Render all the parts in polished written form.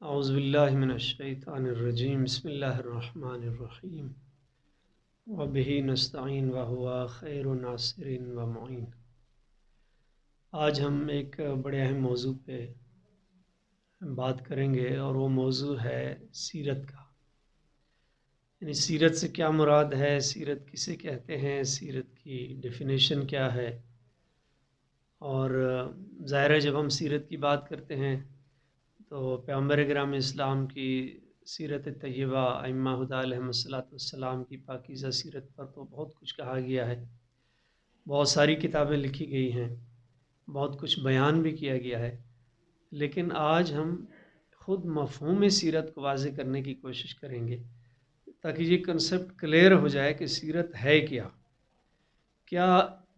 اعوذ باللہ من الشیطان الرجیم بسم اللہ الرحمن الرحیم وبہ نستعین وہو خیر ناصر و معین۔ آج ہم ایک بڑے اہم موضوع پہ بات کریں گے اور وہ موضوع ہے سیرت کا۔ یعنی سیرت سے کیا مراد ہے، سیرت کسے کہتے ہیں، سیرت کی ڈیفینیشن کیا ہے۔ اور ظاہر ہے جب ہم سیرت کی بات کرتے ہیں تو پیغمبر اکرم اسلام کی سیرت طیبہ ائمہ ہدی علیہم السلام کی پاکیزہ سیرت پر تو بہت کچھ کہا گیا ہے، بہت ساری کتابیں لکھی گئی ہیں، بہت کچھ بیان بھی کیا گیا ہے، لیکن آج ہم خود مفہوم سیرت کو واضح کرنے کی کوشش کریں گے تاکہ یہ کنسیپٹ کلیئر ہو جائے کہ سیرت ہے کیا۔ کیا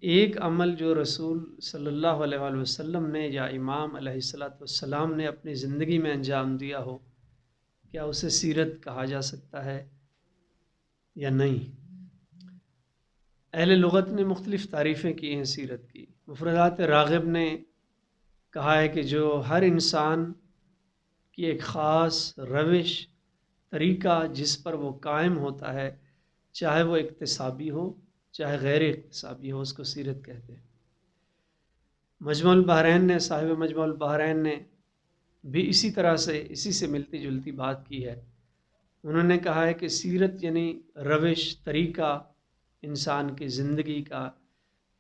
ایک عمل جو رسول صلی اللہ علیہ وآلہ وسلم نے یا امام علیہ السلام نے اپنی زندگی میں انجام دیا ہو، کیا اسے سیرت کہا جا سکتا ہے یا نہیں؟ اہل لغت نے مختلف تعریفیں کی ہیں سیرت کی۔ مفردات راغب نے کہا ہے کہ جو ہر انسان کی ایک خاص روش، طریقہ جس پر وہ قائم ہوتا ہے، چاہے وہ اکتسابی ہو چاہے غیر اکتسابی ہو، اس کو سیرت کہتے ہیں۔ مجمع البحرین نے، صاحب مجمع البحرین نے بھی اسی طرح سے، اسی سے ملتی جلتی بات کی ہے۔ انہوں نے کہا ہے کہ سیرت یعنی روش، طریقہ انسان کی زندگی کا،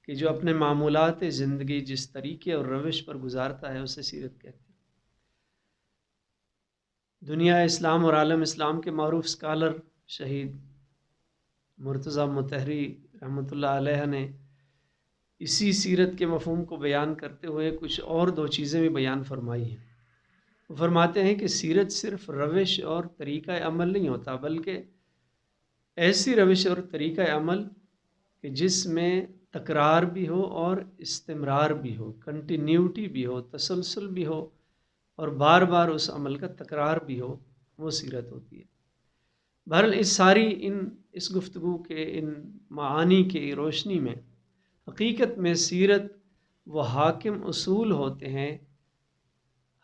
کہ جو اپنے معمولات زندگی جس طریقے اور روش پر گزارتا ہے اسے سیرت کہتے ہیں۔ دنیا اسلام اور عالم اسلام کے معروف اسکالر شہید مرتضیٰ مطہری رحمۃ اللہ علیہ نے اسی سیرت کے مفہوم کو بیان کرتے ہوئے کچھ اور دو چیزیں بھی بیان فرمائی ہیں۔ وہ فرماتے ہیں کہ سیرت صرف روش اور طریقہ عمل نہیں ہوتا، بلکہ ایسی روش اور طریقہ عمل کہ جس میں تکرار بھی ہو اور استمرار بھی ہو، کنٹینیوٹی بھی ہو، تسلسل بھی ہو، اور بار بار اس عمل کا تکرار بھی ہو، وہ سیرت ہوتی ہے۔ بہرحال اس گفتگو کے ان معانی کی روشنی میں حقیقت میں سیرت وہ حاکم اصول ہوتے ہیں۔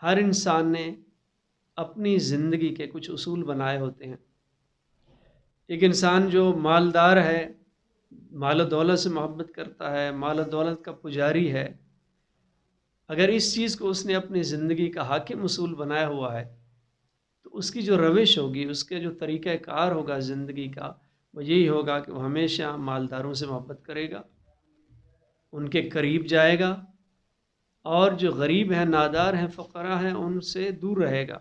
ہر انسان نے اپنی زندگی کے کچھ اصول بنائے ہوتے ہیں۔ ایک انسان جو مالدار ہے، مال و دولت سے محبت کرتا ہے، مال و دولت کا پجاری ہے، اگر اس چیز کو اس نے اپنی زندگی کا حاکم اصول بنایا ہوا ہے تو اس کی جو روش ہوگی، اس کے جو طریقہ کار ہوگا زندگی کا، وہ یہی ہوگا کہ وہ ہمیشہ مالداروں سے محبت کرے گا، ان کے قریب جائے گا، اور جو غریب ہیں، نادار ہیں، فقراء ہیں، ان سے دور رہے گا۔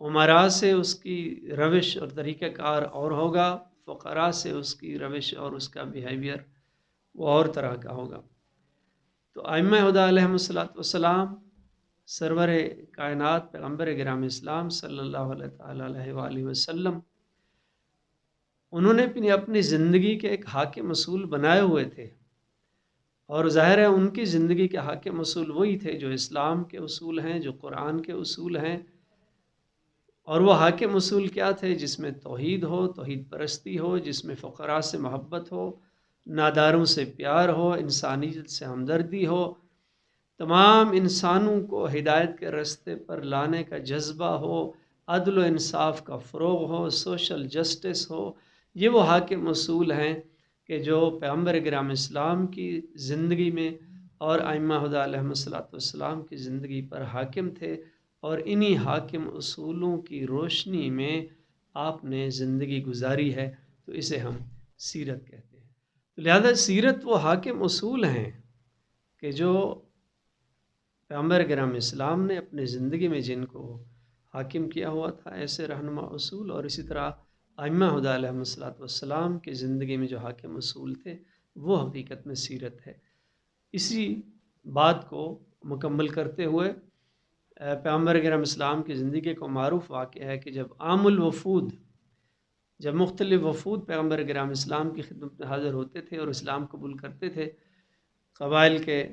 امراء سے اس کی روش اور طریقہ کار اور ہوگا، فقراء سے اس کی روش اور اس کا بیہیویئر وہ اور طرح کا ہوگا۔ تو ائمہ ہدی علیہم السلام، سرور کائنات پیغمبر اکرم اسلام صلی اللہ علیہ وآلہ وسلم، انہوں نے اپنی زندگی کے ایک حاکم اصول بنائے ہوئے تھے، اور ظاہر ہے ان کی زندگی کے حاکم اصول وہی تھے جو اسلام کے اصول ہیں، جو قرآن کے اصول ہیں۔ اور وہ حاکم اصول کیا تھے؟ جس میں توحید ہو، توحید پرستی ہو، جس میں فقراء سے محبت ہو، ناداروں سے پیار ہو، انسانیت سے ہمدردی ہو، تمام انسانوں کو ہدایت کے راستے پر لانے کا جذبہ ہو، عدل و انصاف کا فروغ ہو، سوشل جسٹس ہو۔ یہ وہ حاکم اصول ہیں کہ جو پیغمبر اکرم اسلام کی زندگی میں اور ائمہ ہدی علیہم السلام کی زندگی پر حاکم تھے، اور انہی حاکم اصولوں کی روشنی میں آپ نے زندگی گزاری ہے، تو اسے ہم سیرت کہتے ہیں۔ تو لہذا سیرت وہ حاکم اصول ہیں کہ جو پیغمبر اکرم اسلام نے اپنی زندگی میں جن کو حاکم کیا ہوا تھا، ایسے رہنما اصول، اور اسی طرح ائمہ ہدی علیہم السلام کی زندگی میں جو حاکم اصول تھے، وہ حقیقت میں سیرت ہے۔ اسی بات کو مکمل کرتے ہوئے پیغمبر اکرم اسلام کی زندگی کو معروف واقعہ ہے کہ جب مختلف وفود پیغمبر اکرم اسلام کی خدمت میں حاضر ہوتے تھے اور اسلام قبول کرتے تھے، قبائل کے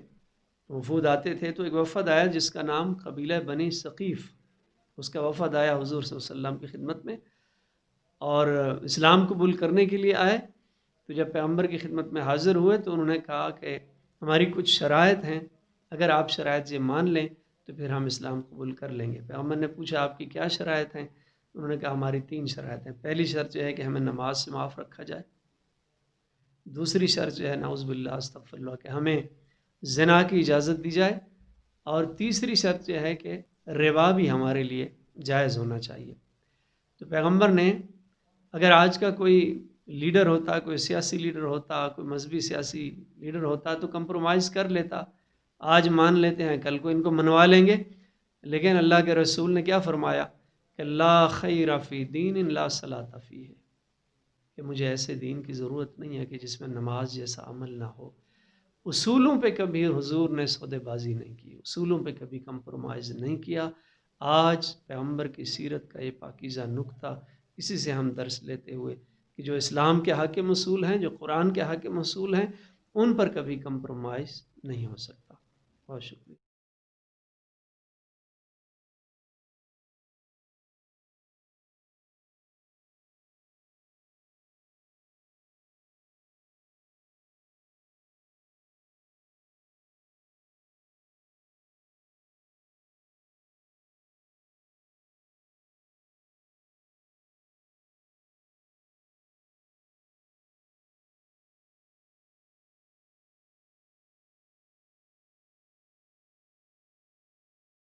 وفود آتے تھے، تو ایک وفد آیا جس کا نام قبیلہ بنی ثقیف، اس کا وفد آیا حضور صلی اللہ علیہ وسلم کی خدمت میں، اور اسلام قبول کرنے کے لیے آئے۔ تو جب پیغمبر کی خدمت میں حاضر ہوئے تو انہوں نے کہا کہ ہماری کچھ شرائط ہیں، اگر آپ شرائط یہ مان لیں تو پھر ہم اسلام قبول کر لیں گے۔ پیغمبر نے پوچھا آپ کی کیا شرائط ہیں؟ انہوں نے کہا ہماری 3 شرائط ہیں۔ پہلی شرط یہ ہے کہ ہمیں نماز سے معاف رکھا جائے، دوسری شرط جو ہے نعوذ باللہ استغفر اللہ کہ ہمیں زنا کی اجازت دی جائے، اور تیسری شرط یہ ہے کہ ربا بھی ہمارے لیے جائز ہونا چاہیے۔ تو پیغمبر نے اگر آج کا کوئی لیڈر ہوتا، کوئی سیاسی لیڈر ہوتا، کوئی مذہبی سیاسی لیڈر ہوتا تو کمپرومائز کر لیتا، آج مان لیتے ہیں کل کو ان کو منوا لیں گے، لیکن اللہ کے رسول نے کیا فرمایا کہ لا خیر فی دین لا صلاۃ فیہ، کہ مجھے ایسے دین کی ضرورت نہیں ہے کہ جس میں نماز جیسا عمل نہ ہو۔ اصولوں پہ کبھی حضور نے سودے بازی نہیں کی، اصولوں پہ کبھی کمپرومائز نہیں کیا۔ آج پیغمبر کی سیرت کا یہ پاکیزہ نقطہ، اسی سے ہم درس لیتے ہوئے کہ جو اسلام کے حاکم اصول ہیں، جو قرآن کے حاکم اصول ہیں، ان پر کبھی کمپرومائز نہیں ہو سکتا۔ بہت شکریہ۔